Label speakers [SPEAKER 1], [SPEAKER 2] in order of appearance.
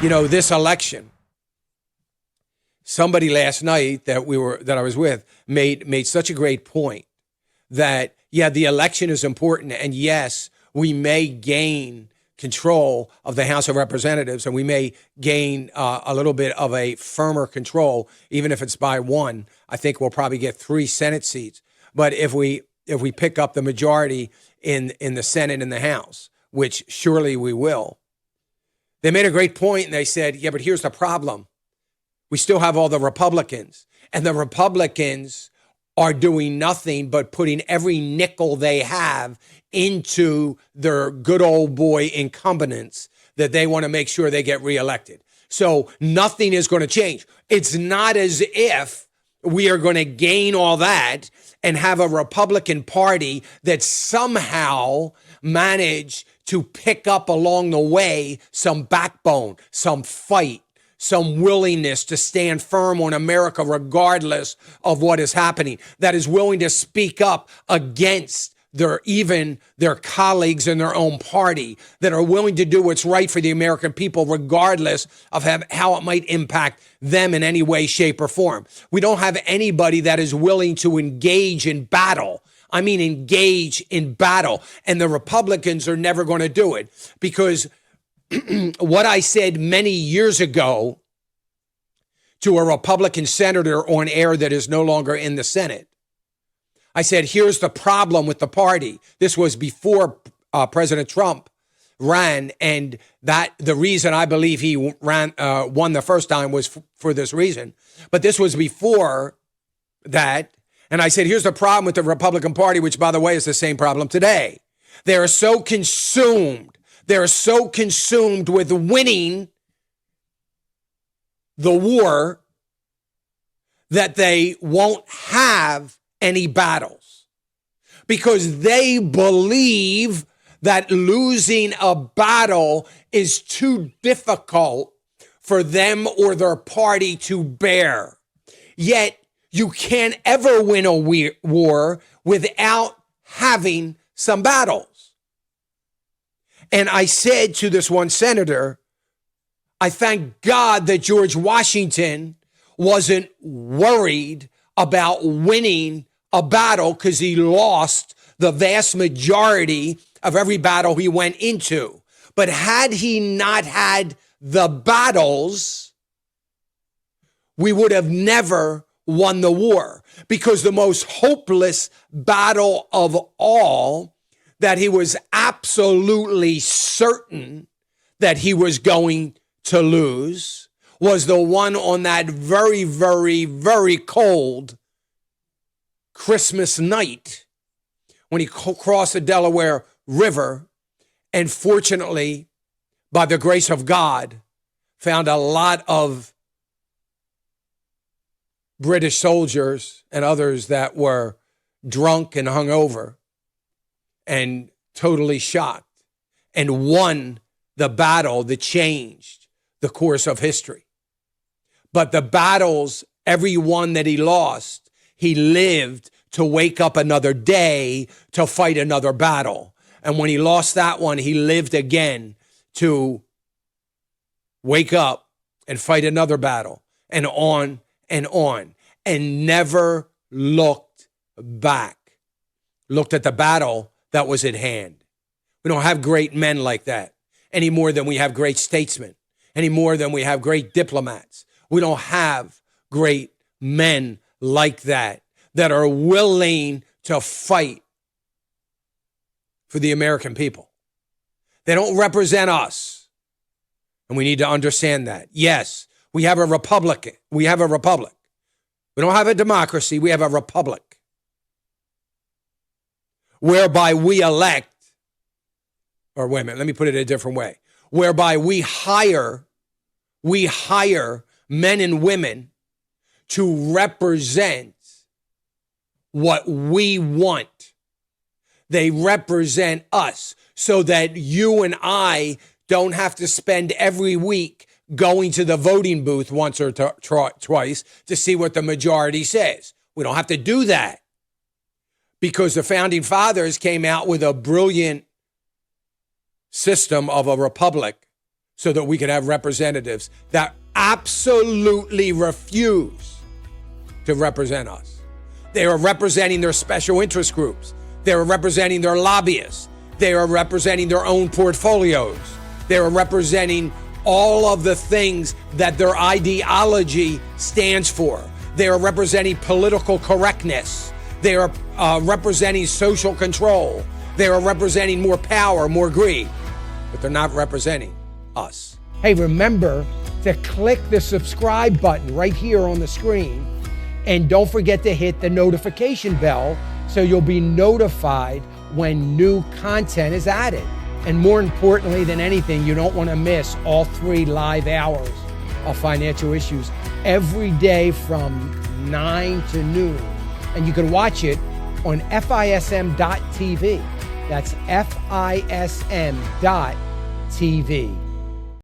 [SPEAKER 1] This election, somebody last night that I was with made such a great point that, yeah, the election is important. And yes, we may gain control of the House of Representatives, and we may gain a little bit of a firmer control, even if it's by one. I think we'll probably get 3 Senate seats. But if we pick up the majority in the Senate and the House, which surely we will, they made a great point, and they said, yeah, but here's the problem. We still have all the Republicans, and the Republicans are doing nothing but putting every nickel they have into their good old boy incumbents that they want to make sure they get reelected. So nothing is going to change. It's not as if we are going to gain all that and have a Republican Party that somehow managed to pick up along the way some backbone, some fight, some willingness to stand firm on America regardless of what is happening, that is willing to speak up against their colleagues in their own party, that are willing to do what's right for the American people regardless of how it might impact them in any way, shape, or form. We don't have anybody that is willing to engage in battle. I mean, engage in battle. And the Republicans are never going to do it, because what I said many years ago to a Republican senator on air that is no longer in the Senate, I said, here's the problem with the party. This was before President Trump ran, and that the reason I believe he won the first time was for this reason. But this was before that. And I said, here's the problem with the Republican Party, which, by the way, is the same problem today. They are so consumed with winning the war that they won't have any battles, because they believe that losing a battle is too difficult for them or their party to bear. Yet you can't ever win a war without having some battles. And I said to this one senator, I thank God that George Washington wasn't worried about winning a battle, because he lost the vast majority of every battle he went into. But had he not had the battles, we would have never won the war, because the most hopeless battle of all, that he was absolutely certain that he was going to lose, was the one on that very, very, very cold Christmas night when he crossed the Delaware River, and fortunately, by the grace of God, found a lot of British soldiers and others that were drunk and hungover and totally shocked, and won the battle that changed the course of history. But the battles, every one that he lost, he lived to wake up another day to fight another battle. And when he lost that one, he lived again to wake up and fight another battle, and on, and never looked back. Looked at the battle that was at hand. We don't have great men like that any more than we have great statesmen, any more than we have great diplomats. We don't have great men like that are willing to fight for the American people. They don't represent us, and we need to understand that. Yes, we have a republic. We have a republic. We don't have a democracy. We have a republic whereby we elect, or wait a minute, let me put it a different way, whereby we hire men and women to represent what we want. They represent us, so that you and I don't have to spend every week going to the voting booth once or twice to see what the majority says. We don't have to do that, because the founding fathers came out with a brilliant system of a republic so that we could have representatives that absolutely refuse to represent us. They are representing their special interest groups. They are representing their lobbyists. They are representing their own portfolios. They are representing all of the things that their ideology stands for. They are representing political correctness. They are representing social control. They are representing more power, more greed, but they're not representing us. Hey, remember to click the subscribe button right here on the screen, and don't forget to hit the notification bell so you'll be notified when new content is added. And more importantly than anything, you don't want to miss all 3 live hours of Financial Issues every day from 9 to noon. And you can watch it on FISM.tv. That's FISM.tv.